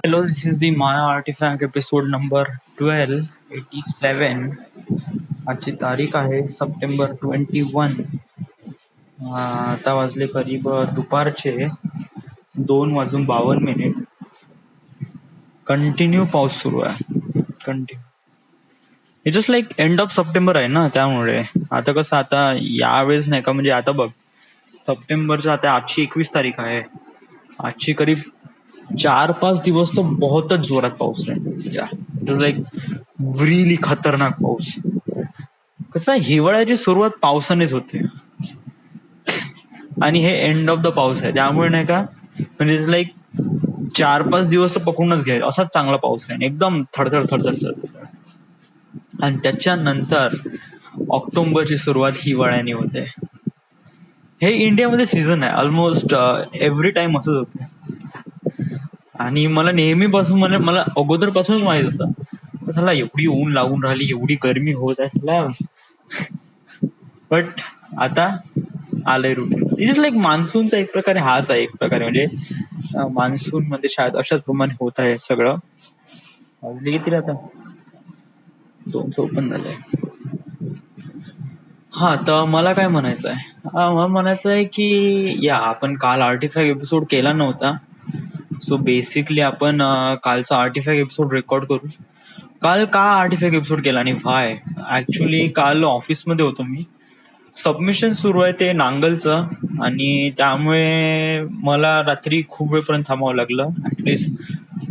Hello, this is the Maya Artifact episode number 1287. आजची तारीख आहे सप्टेंबर 21. आता वाजले करीब दुपारचे 2:52. कंटिन्यू पाऊस सुरू आहे. Continue just like end of September आहे ना, त्यामुळे आता कसं आता यावेळेस नाही का, म्हणजे आता बघ सप्टेंबरच्या आता आजची 21 तारीख आहे. आजची करीब 4-5 दिवस तो बहुतच जोरात पाऊस आहे. इट वॉज लाईक रिली खतरनाक पाऊस. कसं हिवाळ्याची सुरुवात पावसानेच होते आणि हे एंड ऑफ द पाऊस आहे, त्यामुळे नाही का म्हणजे लाईक 4-5 दिवस तर पकडूनच घ्याय असाच चांगला पाऊस आहे, एकदम थडथड थडथड थडथड. आणि त्याच्यानंतर ऑक्टोबरची सुरुवात हिवाळ्याने होते. हे इंडियामध्ये सीझन आहे ऑलमोस्ट एव्हरी टाइम असंच होतं. आणि मला नेहमीपासून मला अगोदरपासूनच माहित होतं त्याला एवढी ऊन लागून राहिली, एवढी गरमी होत आहे त्याला. बट आता आलंय रुटीन. इट इज लाईक मान्सूनचा एक प्रकारे हाच आहे, एक प्रकारे म्हणजे मान्सून मध्ये शायद अशाच प्रमाणे होत आहे सगळं. वाजले किती आता 2:54 झालंय. हा, तर मला काय म्हणायचं आहे, मला म्हणायचं आहे की आपण काल आर्टिफॅक्ट एपिसोड केला नव्हता. सो बेसिकली आपण कालचा आर्टिफॅक्ट एपिसोड रेकॉर्ड करू. काल का आर्टिफॅक्ट एपिसोड केला आणि व्हाय? ऍक्च्युली काल ऑफिसमध्ये होतो मी. सबमिशन सुरू आहे ते नांगलचं, आणि त्यामुळे मला रात्री खूप वेळपर्यंत थांबावं लागलं. ऍटलिस्ट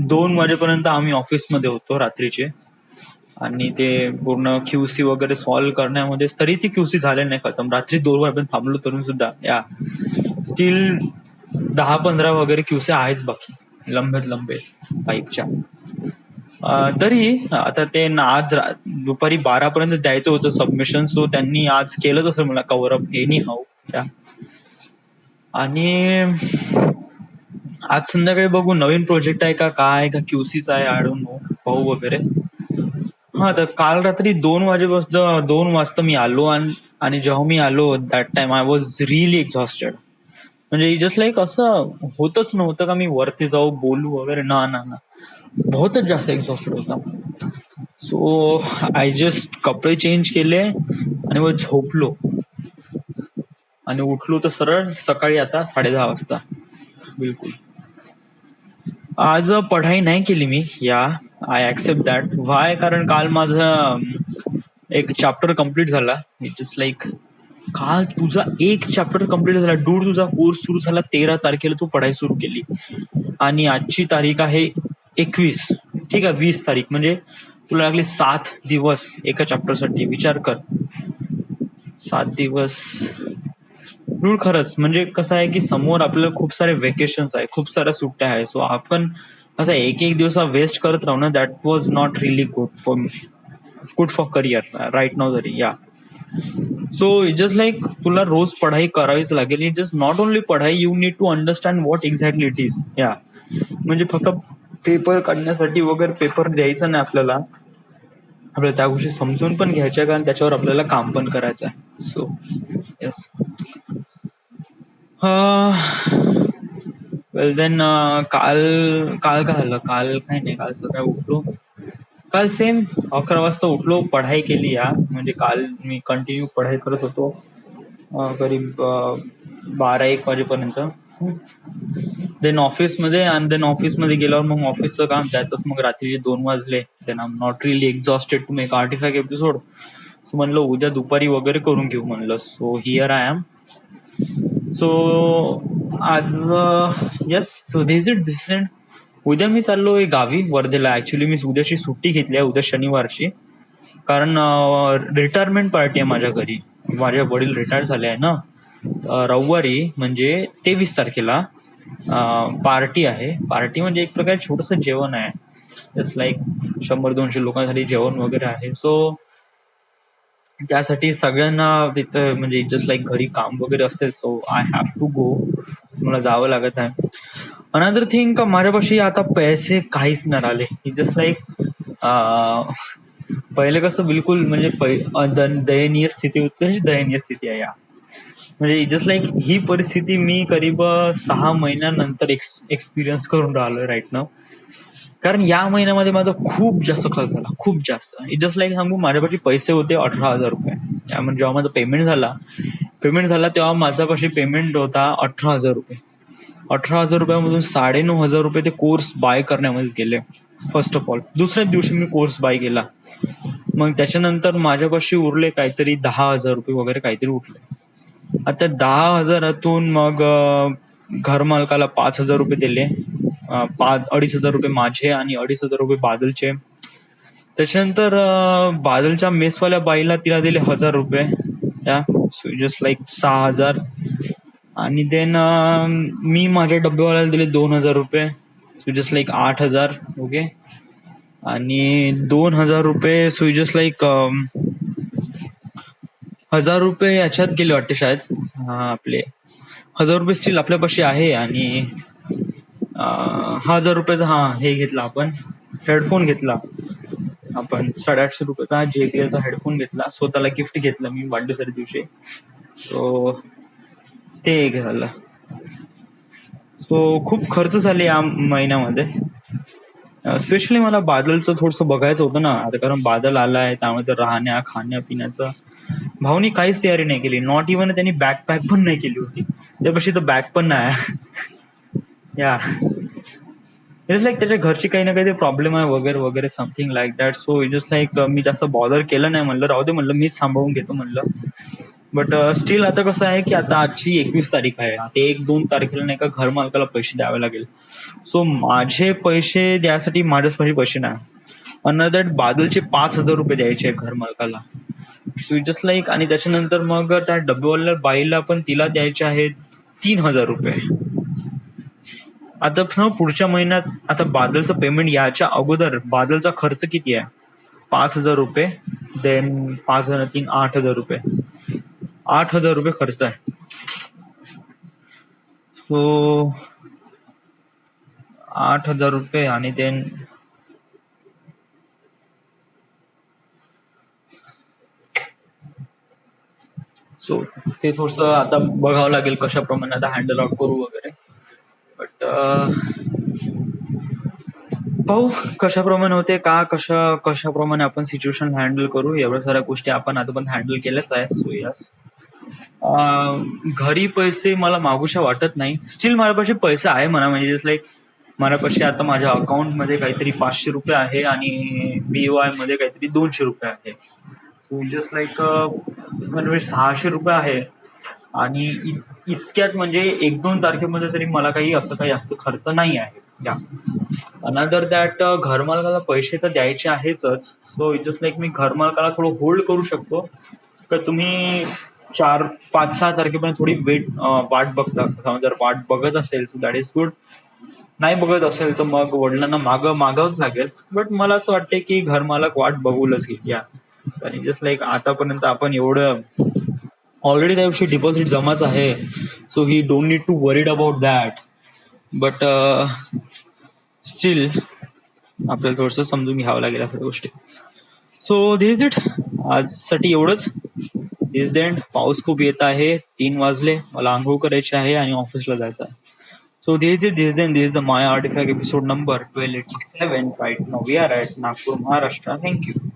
2 वाजेपर्यंत आम्ही ऑफिसमध्ये होतो रात्रीचे. आणि ते पूर्ण क्यूसी वगैरे सॉल्व्ह करण्यामध्ये तरी ती क्यूसी झाले नाही खतम. रात्री 2 वाजेपर्यंत थांबलो तरून सुद्धा स्टील 10-15 वगैरे क्यूसी आहेच बाकी, लंबेत लंबे पाईपच्या. तरी आता ते आज दुपारी 12 पर्यंत द्यायचं होतं सबमिशन. सो त्यांनी आज केलंच असेल मला कव्हर अप एनी हाऊ. आणि आज संध्याकाळी बघू नवीन प्रोजेक्ट आहे का काय का क्यूसीचा आहे, आय डोंट नो, पाहू वगैरे. हा, तर काल रात्री 2 वाजता मी आलो. आणि जेव्हा मी आलो that time I was really exhausted. म्हणजे जस्ट लाईक असं होतच नव्हतं का मी वरती जाऊ बोलू वगैरे, ना ना ना, बहुतच जास्त एक्झॉस्टेड होता. सो आय जस्ट कपडे चेंज केले आणि मग झोपलो आणि उठलो तर सरळ सकाळी आता 10:30 वाजता. बिलकुल आज पढाई नाही केली मी, आय ऍक्सेप्ट दॅट. व्हाय? कारण काल माझा एक चॅप्टर कम्प्लीट झाला. जस्ट लाईक काल तुझा एक चॅप्टर कम्प्लीट झाला डूड. तुझा कोर्स सुरू झाला 13 तारखेला, तू पढाई सुरू केली आणि आजची तारीख आहे 21. ठीक आहे, 20 तारीख म्हणजे तुला लागले 7 दिवस एका चॅप्टरसाठी. विचार कर, 7 दिवस. रूळ खरंच म्हणजे कसं आहे की समोर आपल्याला खूप सारे वेकेशन्स आहे, खूप साऱ्या सुट्ट्या आहे. सो आपण असं एक दिवस वेस्ट करत राहू ना, that was not really good for career right now तरी. सो इट जस्ट लाईक तुला रोज पढाई करावीच लागेल. इट जस्ट नॉट ओनली पढाई, you need to understand what exactly it is. म्हणजे फक्त पेपर काढण्यासाठी वगैरे पेपर द्यायचा नाही आपल्याला त्या गोष्टी समजून पण घ्यायच्या, कारण त्याच्यावर आपल्याला काम पण करायचं आहे. So yes. वेल देन काल काय झालं? काल काही नाही, काल सकाळी उठलो. काल सेम 11 वाजता उठलो, पढाई केली. म्हणजे काल मी कंटिन्यू पढाई करत होतो करीब 12-1 वाजेपर्यंत. देन ऑफिसमध्ये गेल्यावर मग ऑफिसचं काम, त्यातच मग रात्रीचे 2 वाजले. Then I am not really exhausted to make artifact episode. So म्हणलं उद्या दुपारी वगैरे करून घेऊ म्हणलं. So here I am. So आज येस, सो दिस इट. उद्या मी चाललोय गावी वर्धेला. ऍक्च्युली मी उद्याची सुट्टी घेतली आहे, उद्या शनिवारची, कारण रिटायरमेंट पार्टी आहे माझ्या घरी. माझे वडील रिटायर झाले आहे ना. रविवारी म्हणजे 23 तारखेला पार्टी आहे. पार्टी म्हणजे एक प्रकारे छोटस जेवण आहे, जस्ट लाईक 100-200 लोकांसाठी जेवण वगैरे आहे. सो त्यासाठी सगळ्यांना तिथं म्हणजे जस्ट लाईक घरी काम वगैरे असते. So I have to go, मला जावं लागत आहे. अनदर थिंग का माझ्यापाशी आता पैसे काहीच नाही राहिले. जस्ट लाईक पहिले कसं बिलकुल म्हणजे दयनीय स्थिती होती, तशी दयनीय स्थिती आहे. म्हणजे जस्ट लाईक ही परिस्थिती मी करीब 6 महिन्यानंतर एक्सपिरियन्स करून राहिलोय राईट नाव. कारण या महिन्यामध्ये माझा खूप जास्त खर्च झाला, खूप जास्त. इट जस्ट लाईक सांगू, माझ्यापाशी पैसे होते 18,000 रुपये. म्हणजे जेव्हा माझा पेमेंट झाला तेव्हा माझ्यापाशी पेमेंट होता 18,000 रुपये. 18,000 रुपयामधून 9,500 रुपये ते कोर्स बाय करण्यामध्येच गेले. फर्स्ट ऑफ ऑल, दुसऱ्याच दिवशी मी कोर्स बाय केला. मग त्याच्यानंतर माझ्यापाशी उरले काहीतरी 10,000 रुपये वगैरे काहीतरी उरले. आता 10,000तून मग घर मालकाला 5,000 रुपये दिले. 2,500 रुपये माझे आणि 2,500 रुपये बादलचे. त्याच्यानंतर बादलच्या मेसवाल्या बाईला तिला दिले 1,000 रुपये. या सो जस्ट लाईक 6,000. आणि देन मी माझ्या डब्बेवाल्याला दिले 2,000 रुपये. So just like 8,000. ओके. आणि 2,000 रुपये सो जस्ट लाईक 1,000 रुपये याच्यात गेले वाटते शायद. आपले 1,000 रुपये स्टील आपल्यापाशी आहे. आणि 1,000 रुपयाचा हे घेतला आपण, हेडफोन घेतला आपण 850 रुपयाचा JBLचा हेडफोन घेतला. स्वतःला गिफ्ट घेतलं मी वाढदिवसाच्या दिवशी. सो ते एक झालं. सो खूप खर्च झाले या महिन्यामध्ये. स्पेशली मला बादलचं थोडंसं बघायचं होतं ना आता, कारण बादल आलाय त्यामुळे राहण्या खाण्या पिण्याचं भाऊनी काहीच तयारी नाही केली. नॉट इव्हन त्यांनी बॅकपॅक पण नाही केली होती. त्यापाशी तर बॅग पण नाही. या इट्स लाईक त्याच्या घरची काही ना काही प्रॉब्लेम आहे वगैरे वगैरे, something like that. So it just like मी जास्त बॉदर केलं नाही. म्हणलं राहू दे, म्हणलं मीच सांभाळून घेतो म्हणलं. बट स्टील आता कसं आहे की आता आजची 21 तारीख आहे. आता 1-2 तारखेला नाही का घर मालकाला पैसे द्यावे लागेल. सो माझे पैसे द्यायसाठी माझ्याच पैसे नाही. अनदर दॅट बादलचे 5,000 रुपये द्यायचे घर मालकाला. सो इट जस्ट लाईक, आणि त्याच्यानंतर मग त्या डब्बेवाल्या बाईला पण तिला द्यायचे आहेत 3,000 रुपये. आता पुढच्या महिन्यात आता बादलचं पेमेंट याच्या अगोदर बादलचा खर्च किती आहे? 5,000 रुपये. देन 5,003 8,000 रुपये. 8,000 रुपये खर्च आहे. सो 8,000 रुपये आणि देन सो ते थोडस आता बघावं लागेल कशाप्रमाणे आता हँडल आउट करू वगैरे. बट पाहू कशाप्रमाणे होते कशाप्रमाणे आपण सिच्युएशन हँडल करू. एवढ्या साऱ्या गोष्टी आपण आता पण हँडल केल्याच आहे. सो यस, घरी पैसे मला मागूशा वाटत नाही. स्टील माझ्यापाशी पैसे आहे म्हणा, म्हणजे लाईक माझ्यापाशी आता माझ्या अकाउंट मध्ये काहीतरी 500 रुपये आहे आणि BOI मध्ये काहीतरी 200 रुपये आहे. सो जस्ट लाईक 600 रुपये आहे. आणि इतक्यात म्हणजे 1-2 तारखेमध्ये तरी मला काही असं काही जास्त खर्च नाही आहे. या अनदर दॅट घरमालकाला पैसे तर द्यायचे आहेच. सो इट जस्ट लाईक मी घरमालकाला थोडं होल्ड करू शकतो का तुम्ही 4-5-6 तारखेपर्यंत थोडी वाट बघता. जर वाट बघत असेल सो दॅट इज गुड. नाही बघत असेल तर मग वडिलांना मागावंच लागेल. बट मला असं वाटतं की घरमालक वाट बघूलच घेईल. या आणि जस्ट लाईक आतापर्यंत आपण एवढं ऑलरेडी त्या दिवशी डिपॉझिट जमाच आहे. So he don't need to worried about that. But still आपल्याला थोडंसं समजून घ्यावं लागेल या सगळ्या गोष्टी. सो दिस इट, आजसाठी एवढंच. दिस द एंड. पाऊस खूप येत आहे. 3 वाजले, मला आंघोळ करायची आहे आणि ऑफिसला जायचं आहे. So this is the My Artifact episode number 1287. Right now we are at Nagpur, Maharashtra. Thank you.